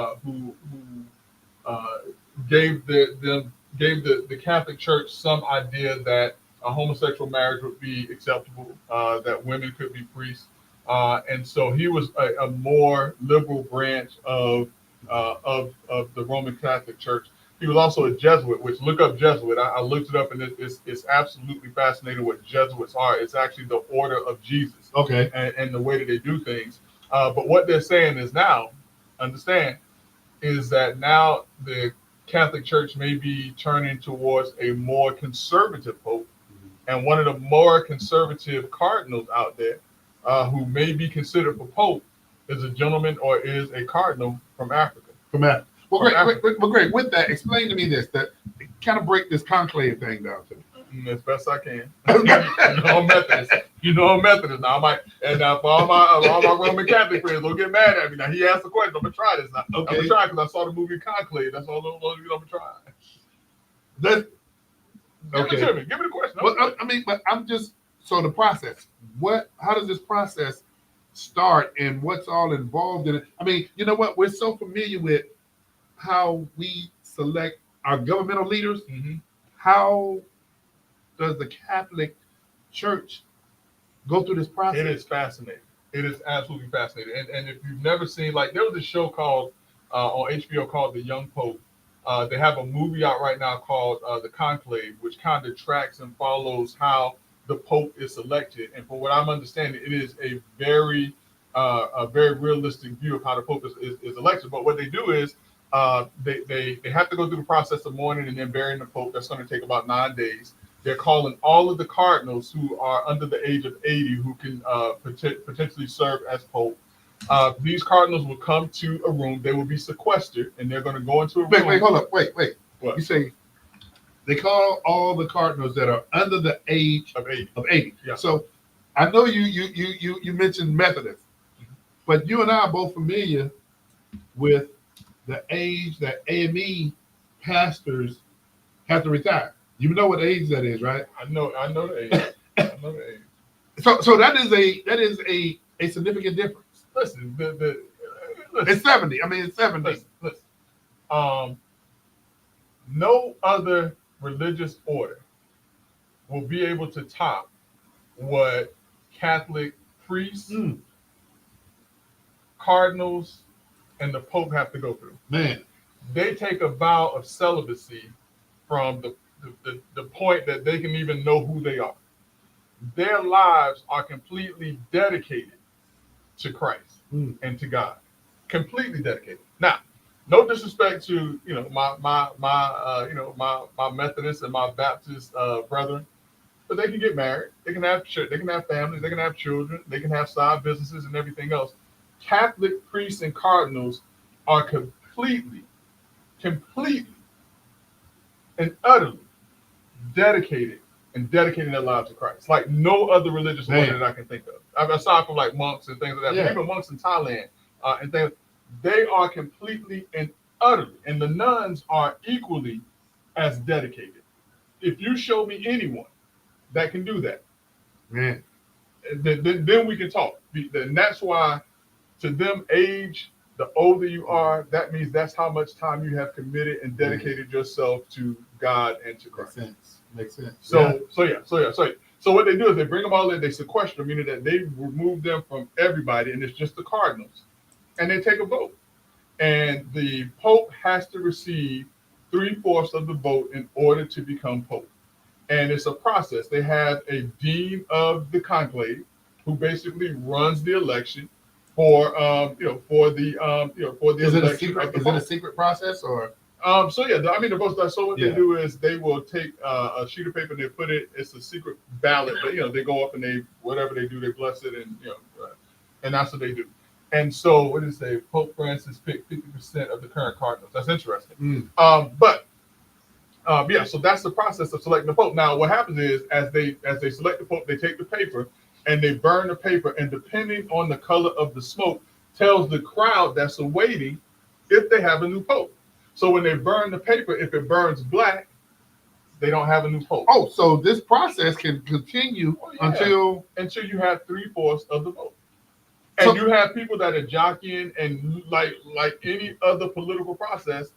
gave the Catholic Church some idea that a homosexual marriage would be acceptable, that women could be priests, and so he was a more liberal branch of the Roman Catholic Church. He was also a Jesuit, which look up Jesuit. I looked it up, and it's absolutely fascinating what Jesuits are. It's actually the order of Jesus.
Okay.
And the way that they do things. But what they're saying is now, understand, is that now the Catholic Church may be turning towards a more conservative pope, and one of the more conservative cardinals out there, who may be considered for pope, is a gentleman or is a cardinal from Africa.
From that. Well,
From
great. With that, explain to me this. That kind of break this conclave thing down to me.
As best I can. You know I'm Methodist. Now. I might, and now for all my Roman Catholic friends, don't get mad at me. Now he asked the question. I'm gonna try this. Now.
Okay.
I'm gonna try because I saw the movie Conclave. That's all I'm gonna try.
That's,
Give
okay.
it to me. Give me the question.
Well, I mean, but I'm just so the process. How does this process start, and what's all involved in it? I mean, you know what? We're so familiar with how we select our governmental leaders.
Mm-hmm.
How does the Catholic Church go through this process?
It is fascinating. It is absolutely fascinating. And if you've never seen, like, there was a show called on HBO called The Young Pope. They have a movie out right now called The Conclave, which kind of tracks and follows how the Pope is selected. And for what I'm understanding, it is a very realistic view of how the Pope is elected. But what they do is they have to go through the process of mourning and then burying the Pope. That's going to take about 9 days. They're calling all of the cardinals who are under the age of 80 who can potentially serve as Pope. These cardinals will come to a room. They will be sequestered, and they're going to go into a room.
Wait, hold up. Wait.
What?
You say they call all the cardinals that are under the age
Of 80.
of 80.
Yeah.
So I know you mentioned Methodist, but you and I are both familiar with the age that AME pastors have to retire. You know what age that is, right?
I know the age. I know the age.
So that is a significant difference.
Listen, listen.
It's 70. I mean, it's 70.
Listen. No other religious order will be able to top what Catholic priests, cardinals, and the Pope have to go through.
Man,
They take a vow of celibacy from the point that they can even know who they are. Their lives are completely dedicated to Christ and to God. Completely dedicated. Now, no disrespect to my Methodist and my Baptist brethren, but they can get married, they can have church, they can have families, they can have children, they can have side businesses and everything else. Catholic priests and cardinals are completely and utterly dedicating their lives to Christ, like no other religious order that I can think of. Aside from like monks and things like that, but even monks in Thailand and things, they are completely and utterly, and the nuns are equally as dedicated. If you show me anyone that can do that,
man,
then we can talk. And that's why, to them, age, the older you are, that means that's how much time you have committed and dedicated yourself to God and to Christ.
Makes sense.
So what they do is they bring them all in, they sequester them, meaning that they remove them from everybody, and it's just the cardinals, and they take a vote. And the Pope has to receive 3/4 of the vote in order to become Pope. And it's a process. They have a dean of the conclave who basically runs the election for the
Is it a
election
secret?
of the
Is it a
Pope.
secret process or?
So what they do is they will take a sheet of paper and they put it. It's a secret ballot, but they go up and they whatever they do, they bless it, and and that's what they do. And so what did it say? Pope Francis picked 50% of the current cardinals. That's interesting. So that's the process of selecting the Pope. Now, what happens is as they select the Pope, they take the paper and they burn the paper, and depending on the color of the smoke, tells the crowd that's awaiting if they have a new Pope. So when they burn the paper, if it burns black, they don't have a new Pope.
Oh, so this process can continue until
you have 3/4 of the vote. And you have people that are jockeying and like any other political process,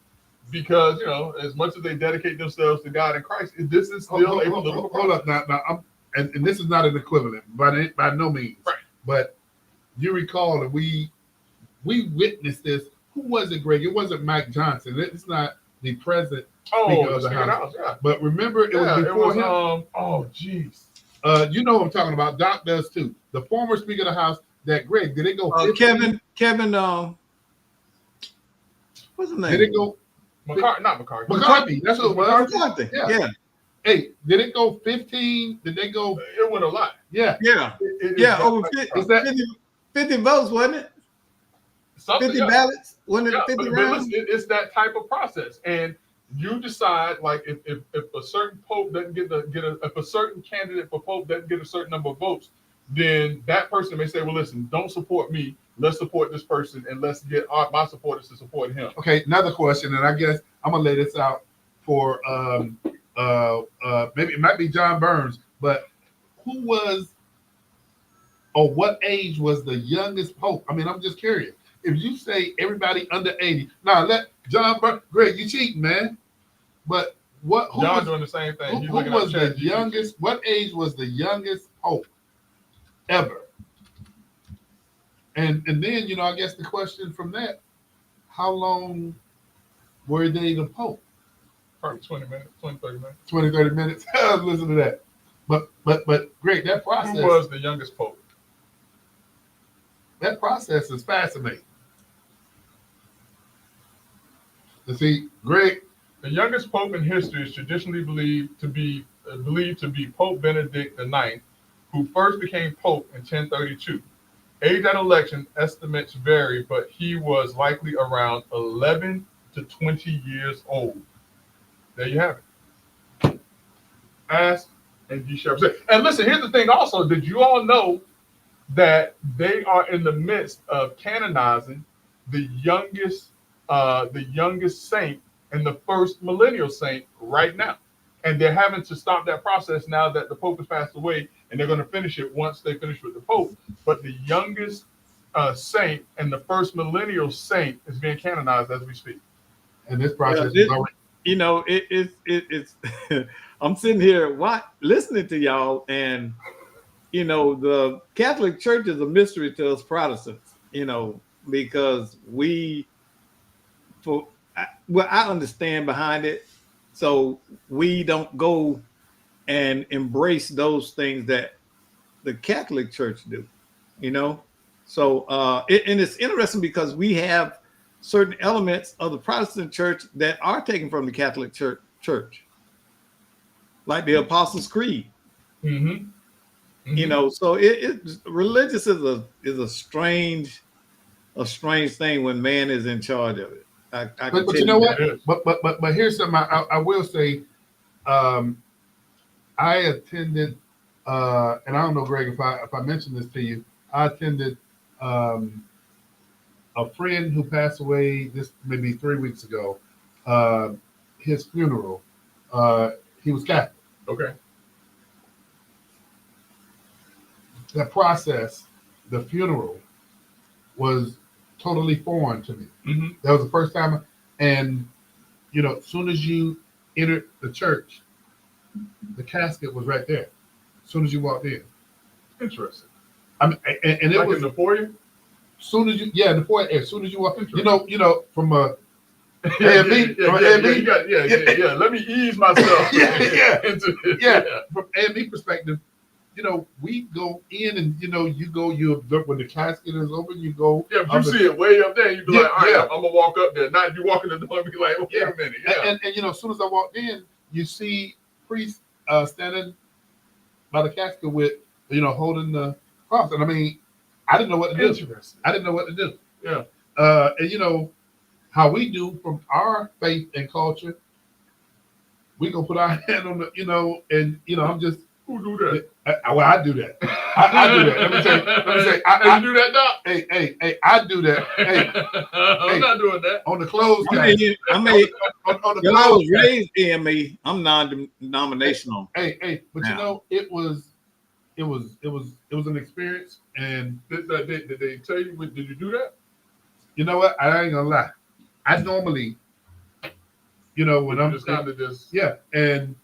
because as much as they dedicate themselves to God and Christ, this is still a political process.
Hold up, now and this is not an equivalent by no means.
Right.
But you recall that we witnessed this. Who was it, Greg? It wasn't Mike Johnson. It's not the present Speaker of the House.
Yeah.
But remember, it was before him.
Oh, jeez.
You know what I'm talking about. Doc does too. The former Speaker of the House. That Greg, did it go?
Kevin. What's his name?
Did it go?
Not McCarthy.
McCarthy. That's what it was.
Something.
Yeah.
Yeah.
Hey, did it go 15? Did they go?
It went a lot.
Yeah.
Yeah.
It
Yeah.
is
Over
like-
50,
Is that
50 votes, wasn't it?
something
50
else.
ballots? Wasn't it
Yeah,
50
but
rounds?
listen, it's that type of process, and you decide like if a certain pope doesn't if a certain candidate for pope doesn't get a certain number of votes, then that person may say, well, listen, don't support me. Let's support this person, and let's get my supporters to support him.
Okay, another question, and I guess I'm gonna lay this out for maybe it might be John Burns, but who was or what age was the youngest pope? I mean, I'm just curious. If you say everybody under 80, now let John Burns, Greg, you cheating, man. But who
John
was,
doing the same thing. He's
who
looking up
was the
ChatGPT.
youngest? What age was the youngest pope ever? And then I guess the question from that, how long were they the pope?
Probably 20 minutes, 20, 30 minutes.
20, 30 minutes. Listen to that. But Greg, that process,
Who was the youngest pope?
that process is fascinating. You see, Greg,
The youngest pope in history is traditionally believed to be Pope Benedict IX, who first became pope in 1032. Age at election estimates vary, but he was likely around 11 to 20 years old. There you have it. Ask and ye shall receive. And listen, here's the thing also. Did you all know that they are in the midst of canonizing the youngest saint and the first millennial saint right now? And they're having to stop that process now that the Pope has passed away, and they're going to finish it once they finish with the Pope. But the youngest saint and the first millennial saint is being canonized as we speak.
and this process
Yeah,
is already.
It's I'm sitting here listening to y'all, and the Catholic Church is a mystery to us Protestants, because I understand behind it, so we don't go and embrace those things that the Catholic Church do, So and it's interesting because we have certain elements of the Protestant Church that are taken from the Catholic Church, like the Apostles' Creed.
Mm-hmm.
So religious is a strange thing when man is in charge of it.
But you know what?
It is.
But here's something I will say. I attended, and I don't know, Greg, if I mentioned this to you, I attended a friend who passed away this maybe 3 weeks ago. His funeral. He was Catholic.
Okay.
That process, the funeral, was totally foreign to me.
Mm-hmm.
That was the first time, and as soon as you entered the church, the casket was right there. As soon as you walked in,
Interesting.
I mean, and it
Like
was
in the foyer?
as soon as the foyer. As soon as you walk, from a
Yeah,
A&B,
yeah,
from
yeah,
A&B.
yeah. Let me ease myself.
Yeah.
into this.
Yeah, from A&B perspective, we go in and you observe when the casket is open. You go,
Yeah, if you see it way up there, you'd be
Yeah,
like, all right,
yeah.
I'm gonna walk up there. Not if you walk in the door and be like, wait
Yeah.
a minute. Yeah.
and as soon as I walked in, you see priest standing by the casket with holding the cross, and I mean, I didn't know what to do.
Interesting.
I didn't know what to do.
Yeah.
And how we do from our faith and culture, we gonna put our hand on the, and I'm just,
Who do that?
I do that. I do that. Let me say,
Hey, you do that, Doc?
hey, I do that. Hey,
I'm not doing that.
on the closed
I
cast,
mean,
on the
when I was
closed cast.
raised AME, I'm non-denominational.
Hey, but
Now.
it was an experience, and
Did they tell you? Did you do that?
you know what? I ain't gonna lie. I normally, when I'm
Just kind of just.
yeah, and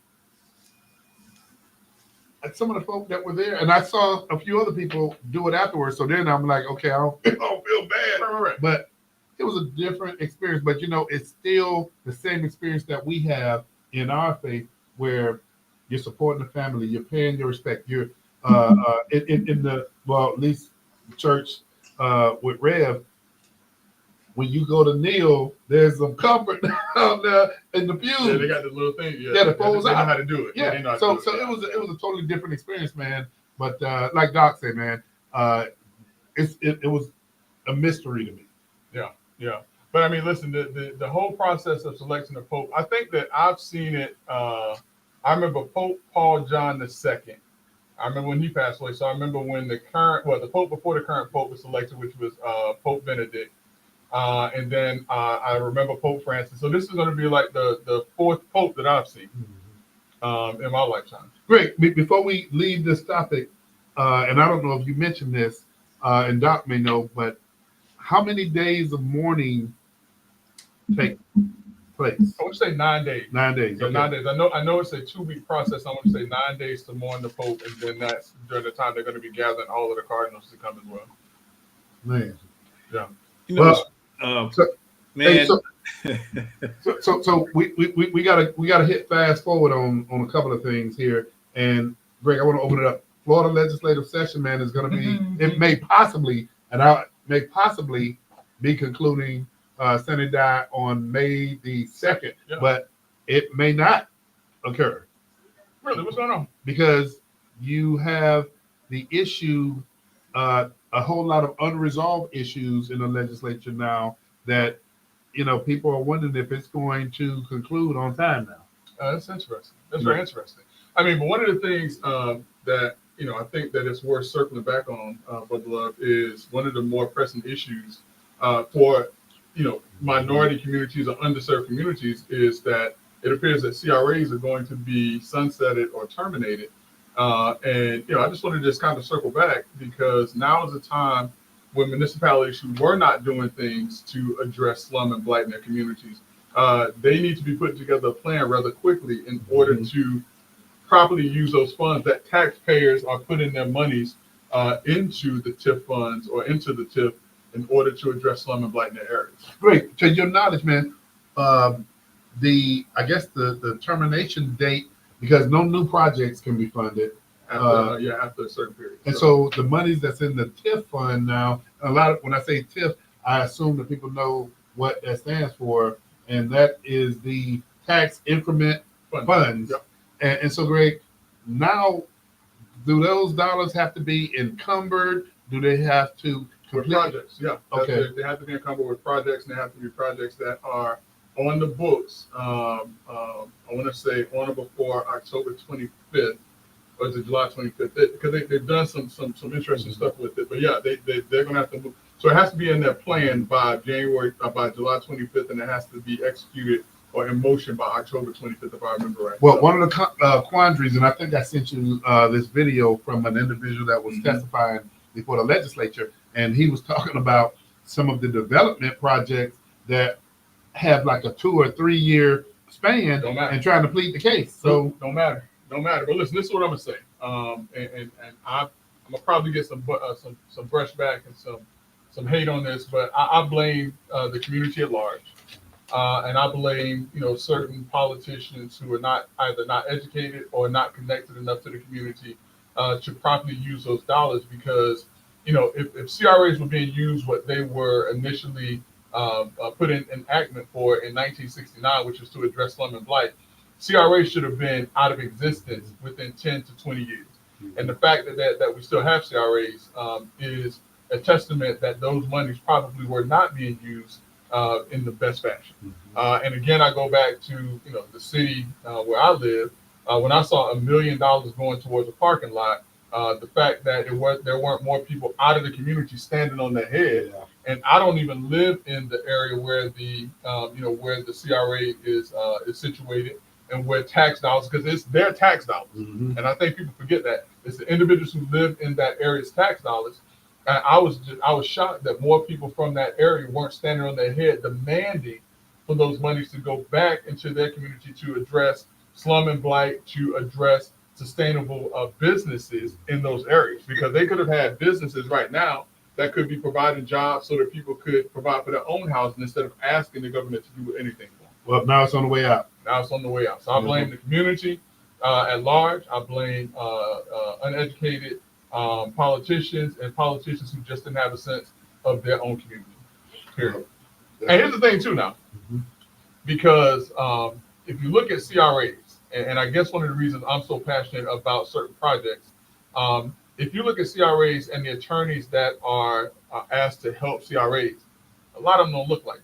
some of the folk that were there, and I saw a few other people do it afterwards. So then I'm like, okay, I don't feel bad,
Right.
but it was a different experience. But it's still the same experience that we have in our faith, where you're supporting the family, you're paying your respect, you're in the at least church with Rev. when you go to kneel, there's some comfort down there in the pews.
Yeah, they got the little thing. Yeah,
Yeah, the folds
they know
out.
how to do it.
Yeah,
they know how to
so
do
so
it.
it was a totally different experience, man. But like Doc said, man, it was a mystery to me.
Yeah. But I mean, listen, the whole process of selection of Pope, I think that I've seen it. I remember Pope Paul John II. I remember when he passed away. So I remember when the Pope before the current Pope was selected, which was Pope Benedict. And then I remember Pope Francis. So this is going to be like the fourth Pope that I've seen in my lifetime.
Great. Before we leave this topic, and I don't know if you mentioned this, and Doc may know, but how many days of mourning take place?
I would say 9 days.
9 days.
So
Okay.
9 days. I know it's a 2-week process. I want to say 9 days to mourn the Pope, and then that's during the time they're going to be gathering all of the cardinals to come as well.
Man.
You know,
Well,
man.
Hey, so we gotta hit fast forward on a couple of things here. And Greg, I want to open it up. Florida legislative session, man, is going to be. It may possibly be concluding Senate die on May the 2nd,
Yeah.
but it may not occur
Really, what's going on?
because you have the issue, a whole lot of unresolved issues in the legislature now that, people are wondering if it's going to conclude on time now.
That's interesting. That's very interesting. I mean, but one of the things that I think that it's worth circling back on, Brother Love, is one of the more pressing issues for minority communities or underserved communities is that it appears that CRAs are going to be sunsetted or terminated. And I just want to just kind of circle back because now is the time when municipalities who were not doing things to address slum and blight in their communities, they need to be putting together a plan rather quickly in order to properly use those funds that taxpayers are putting their monies into the TIF funds or into the TIF in order to address slum and blight in their areas.
Great. To your knowledge, man, I guess the termination date, because no new projects can be funded.
After a certain period.
And so the monies that's in the TIF fund now, when I say TIF, I assume that people know what that stands for, and that is the tax increment funds.
Yep.
And so, Greg, now, do those dollars have to be encumbered? Do they have to
With projects, yeah.
Okay.
They have to be encumbered with projects, and they have to be projects that are on the books. I want to say on or before October 25th, or is it July 25th? Because they've done some interesting stuff with it. But yeah, they're going to have to move. So it has to be in their plan by July 25th, and it has to be executed or in motion by October 25th, if I remember right.
Well, one of the quandaries, and I think I sent you this video from an individual that was testifying before the legislature, and he was talking about some of the development projects that have like a 2 or 3 year span and trying to plead the case. So
don't matter. But listen, this is what I'm gonna say. And I'm gonna probably get some brushback and some hate on this, but I blame the community at large. And I blame, certain politicians who are either not educated or not connected enough to the community to properly use those dollars. Because, if CRAs were being used what they were initially put in enactment for in 1969, which was to address slum and blight, CRAs should have been out of existence within 10 to 20 years. And the fact that we still have CRAs is a testament that those monies probably were not being used in the best fashion. And again, I go back to the city where I live. When I saw $1 million going towards a parking lot, the fact that there weren't more people out of the community standing on their head. And I don't even live in the area where the CRA is situated and where tax dollars, because it's their tax dollars. And I think people forget that it's the individuals who live in that area's tax dollars. And I was shocked that more people from that area weren't standing on their head demanding for those monies to go back into their community to address slum and blight, to address sustainable businesses in those areas, because they could have had businesses right now that could be providing jobs so that people could provide for their own housing instead of asking the government to do anything for them.
Well, now it's on the way out.
Now it's on the way out. So I blame the community at large. I blame uneducated politicians and politicians who just didn't have a sense of their own community. Period. And here's the thing too now,
Mhm.
because if you look at CRAs, and I guess one of the reasons I'm so passionate about certain projects, if you look at CRAs and the attorneys that are asked to help CRAs, a lot of them don't look like it.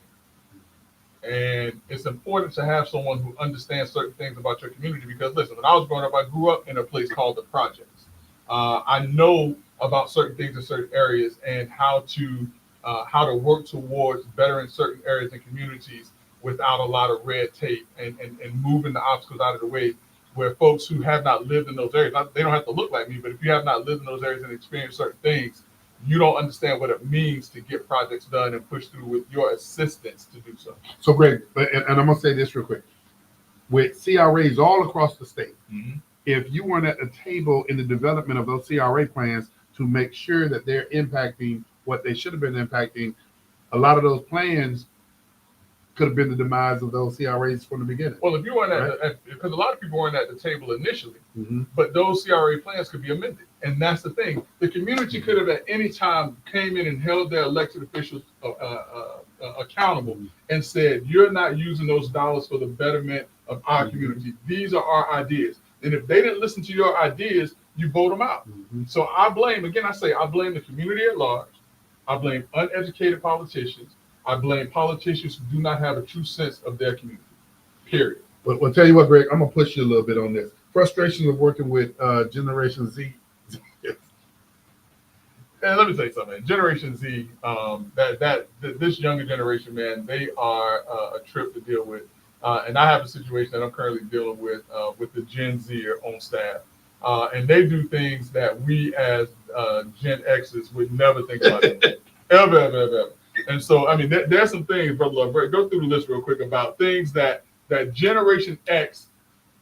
And it's important to have someone who understands certain things about your community because listen, when I was growing up, I grew up in a place called the Projects. I know about certain things in certain areas and how to work towards bettering certain areas and communities without a lot of red tape and moving the obstacles out of the way where folks who have not lived in those areas, they don't have to look like me, but if you have not lived in those areas and experienced certain things, you don't understand what it means to get projects done and push through with your assistance to do so.
So, Greg, and I'm going to say this real quick. With CRAs all across the state, if you weren't at the table in the development of those CRA plans to make sure that they're impacting what they should have been impacting, a lot of those plans could have been the demise of those CRAs from the beginning.
Well, if you weren't
Right.
because a lot of people weren't at the table initially,
Mm-hmm.
but those CRA plans could be amended. And that's the thing. The community could have at any time came in and held their elected officials accountable and said, you're not using those dollars for the betterment of our community. These are our ideas. And if they didn't listen to your ideas, you vote them out.
Mm-hmm.
So I blame the community at large. I blame uneducated politicians. I blame politicians who do not have a true sense of their community, period.
But I'll tell you what, Greg, I'm going to push you a little bit on this. Frustrations of working with Generation Z.
And let me tell you something, man. Generation Z, this younger generation, man, they are a trip to deal with. And I have a situation that I'm currently dealing with the Gen Z on staff. And they do things that we as Gen X's would never think about doing. Ever. And so, I mean, there's some things, Brother Love, go through the list real quick about things that Generation X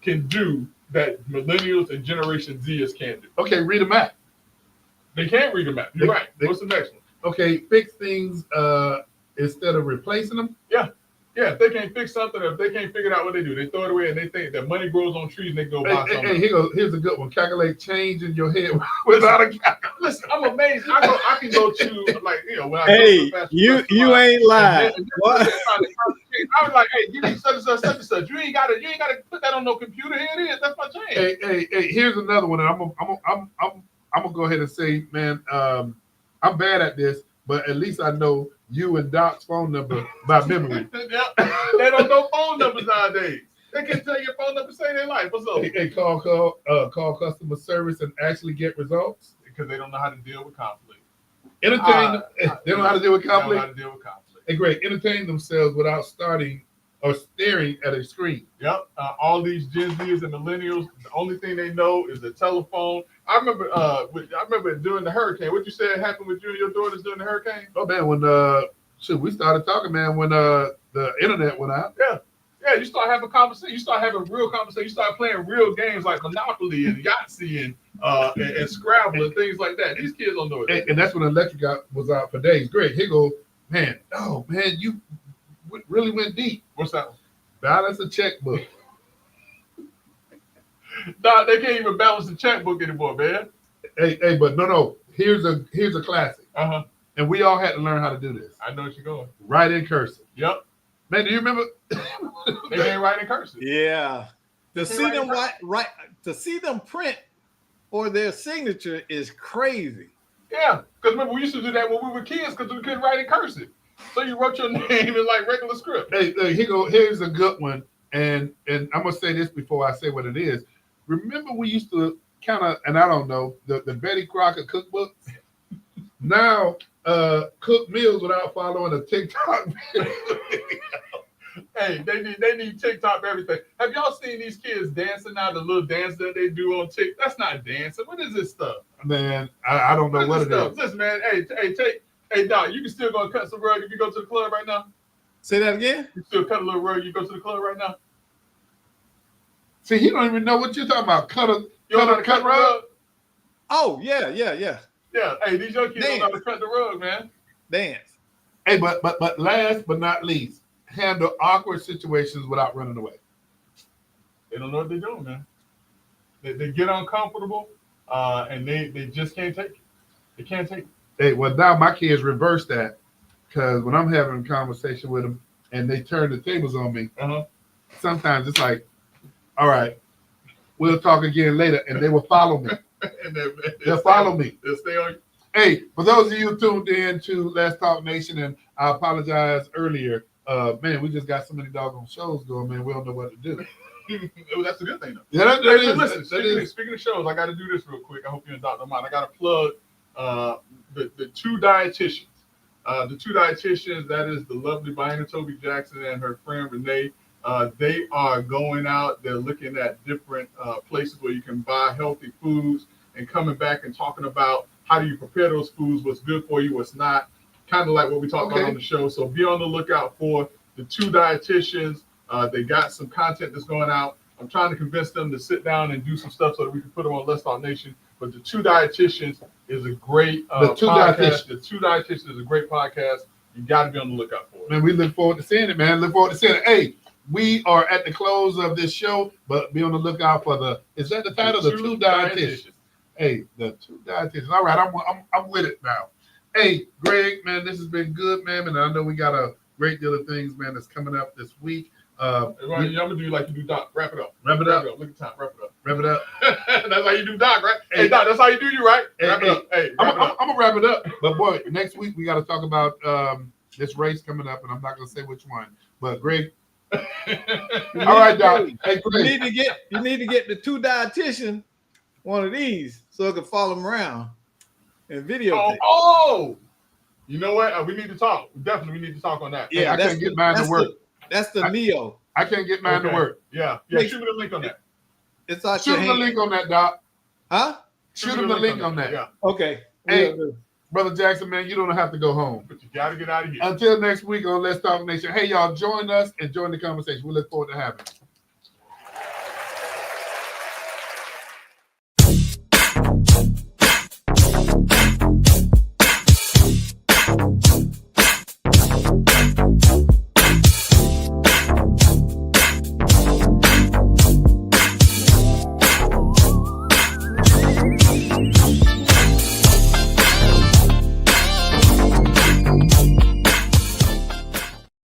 can do that millennials and Generation Zers can't do.
Okay, read them out.
They can't read a map. You're right. What's the next one?
Okay, fix things instead of replacing them.
Yeah, if they can't fix something, if they can't figure out what they do, they throw it away and they think that money grows on trees and they go buy something.
Here's a good one. Calculate change in your head without a calculator.
Listen, I'm amazed. I can go to when I
Hey,
go to
you ain't lying. What?
I was like, hey, give me such and such. You ain't gotta put that on no computer. Here it is. That's my change.
Hey, here's another one, and I'm gonna go ahead and say, man, I'm bad at this, but at least I know you and Doc's phone number by memory.
They don't know phone numbers nowadays. They can tell your phone number, say their life. What's up?
Hey, call customer service and actually get results.
Because they don't know how to deal with conflict.
Entertain. They don't know how to deal with
They don't know how
conflict.
to deal with conflict.
Hey, great. Entertain themselves without starting or staring at a screen.
Yep. All these Gen Zers and millennials, the only thing they know is the telephone. I remember during the hurricane. What you said happened with you and your daughters during the hurricane?
Oh man, when we started talking, man, when the internet went out.
Yeah, you start having conversation. You start having real conversation. You start playing real games like Monopoly and Yahtzee and Scrabble and things like that. These kids don't know it.
And that's when electric was out for days. Great. Here go, man. Oh man, you really went deep.
What's that?
Balance a checkbook.
Nah, they can't even balance the checkbook anymore, man.
Hey, but no. Here's a classic.
Uh-huh.
And we all had to learn how to do this.
I know what you're going.
Write in cursive.
Yep.
Man, do you remember?
They can't write in cursive.
Yeah. To see them print or their signature is crazy.
Yeah, because remember we used to do that when we were kids because we couldn't write in cursive. So you wrote your name in like regular script.
Hey, here's a good one. And I'm gonna say this before I say what it is. Remember we used to kind of, and I don't know, the Betty Crocker cookbooks. Now cook meals without following a TikTok video.
Hey, they need TikTok for everything. Have y'all seen these kids dancing now? The little dance that they do on TikTok. That's not dancing. What is this stuff?
Man, I don't know what it is.
Listen, man. Hey, Doc, you can still go and cut some rug if you go to the club right now.
Say that again?
You still cut a little rug. You go to the club right now.
See, he don't even know what you're talking about. Cut rug.
Oh, yeah.
Yeah. Hey, these young kids don't know how to cut the rug, man.
Dance.
Hey, but last but not least, handle awkward situations without running away.
They don't know what they're doing, man. They get uncomfortable, and they just can't take it. They can't take it.
Hey, well now my kids reverse that. because when I'm having a conversation with them and they turn the tables on me,
Uh-huh.
sometimes it's like, all right, we'll talk again later, and they will follow me.
And
They'll follow me.
They'll stay on.
Hey, for those of you who tuned in to Let's Talk Nation, and I apologize earlier, man, we just got so many doggone shows going, man, we don't know what to do.
Oh, that's a good thing, though.
Yeah, that
Hey,
is.
listen,
That is.
speaking of shows, I got to do this real quick. I hope you and Dr. Mott. I got to plug the two dietitians. The two dietitians, that is the lovely Biana Toby Jackson and her friend Renee. They are going out. They're looking at different places where you can buy healthy foods and coming back and talking about how do you prepare those foods, what's good for you, what's not. Kind of like what we talked about on the show. So be on the lookout for the two dietitians. They got some content that's going out. I'm trying to convince them to sit down and do some stuff so that we can put them on Let's Talk Nation. But the two dietitians is a great podcast. The two dietitians is a great podcast. You got to be on the lookout for it.
Man, we look forward to seeing it, man. Look forward to seeing it. Hey, we are at the close of this show, but be on the lookout for is that the title? The two dietitians. Hey, the two dietitians. All right, I'm with it now. Hey, Greg, man, this has been good, man. And I know we got a great deal of things, man, that's coming up this week.
I'm gonna do like you do, Doc. Wrap it up.
Wrap it up.
Look at time. Wrap it up.
Wrap it up.
That's how you do, Doc, right? Hey, Doc, that's how you do you, right? Wrap it up. Hey,
I'm gonna wrap it up. But boy, next week we got to talk about this race coming up, and I'm not gonna say which one. But Greg. All right, Doc. Hey, Greg.
You need to get the two dietitian one of these so it can follow them around and videotape.
Oh, you know what? We need to talk. We need to talk on that.
Yeah, I can't get mine to work.
That's the Neo.
I can't get mine to work.
Yeah. Shoot me the link on that.
It's out
Shoot him the link on that, Doc.
Huh?
Shoot him the link on that.
Yeah.
Okay.
Hey, Brother Jackson, man, you don't have to go home.
But you got to get out of here.
Until next week on Let's Talk Nation. Hey, y'all, join us and join the conversation. We look forward to having you.